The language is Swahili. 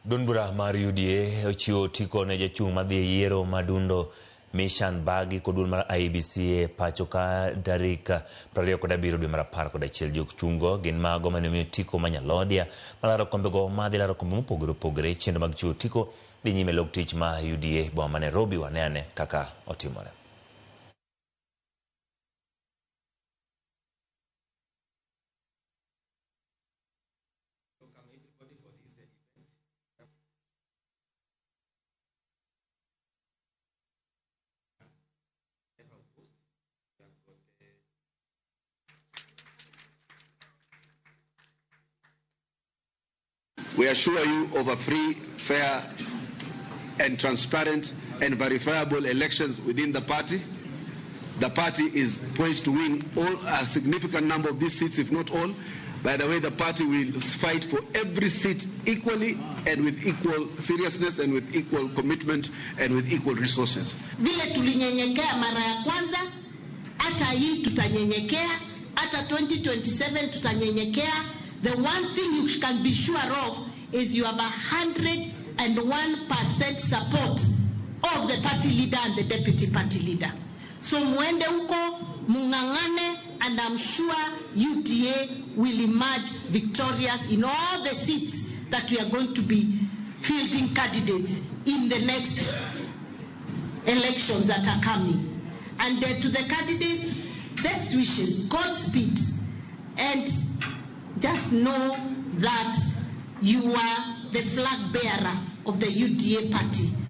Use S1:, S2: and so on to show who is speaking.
S1: Duond bura mar UDA ochiwo otiko ne jochung madhi yiero madundo Mission Bagi kodul mar IBC pacho ka tarik 27 dwe mar 11 jochungo gin mago mane otiko manyalodia malaro kombego madhi laro kombe mopogore chendo mag chiwo otiko dhi nyime log tich ma UDA boma Nairobi wanene kaka otimore.
S2: We assure you of a free, fair, and transparent and verifiable elections within the party. The party is poised to win a significant number of these seats, if not all. By the way, the party will fight for every seat equally and with equal seriousness and with equal commitment and with equal resources.
S3: Vile tulinyenyekea mara ya kwanza, hata hii tutanyenyekea, hata 2027 tutanyenyekea. The one thing you can be sure of is you have 101% support of the party leader and the deputy party leader. So muende uko, mungangane, and I'm sure UDA will emerge victorious in all the seats that we are going to be fielding candidates in the next elections that are coming. And to the candidates, best wishes, Godspeed, and just know that you are the flag bearer of the UDA party.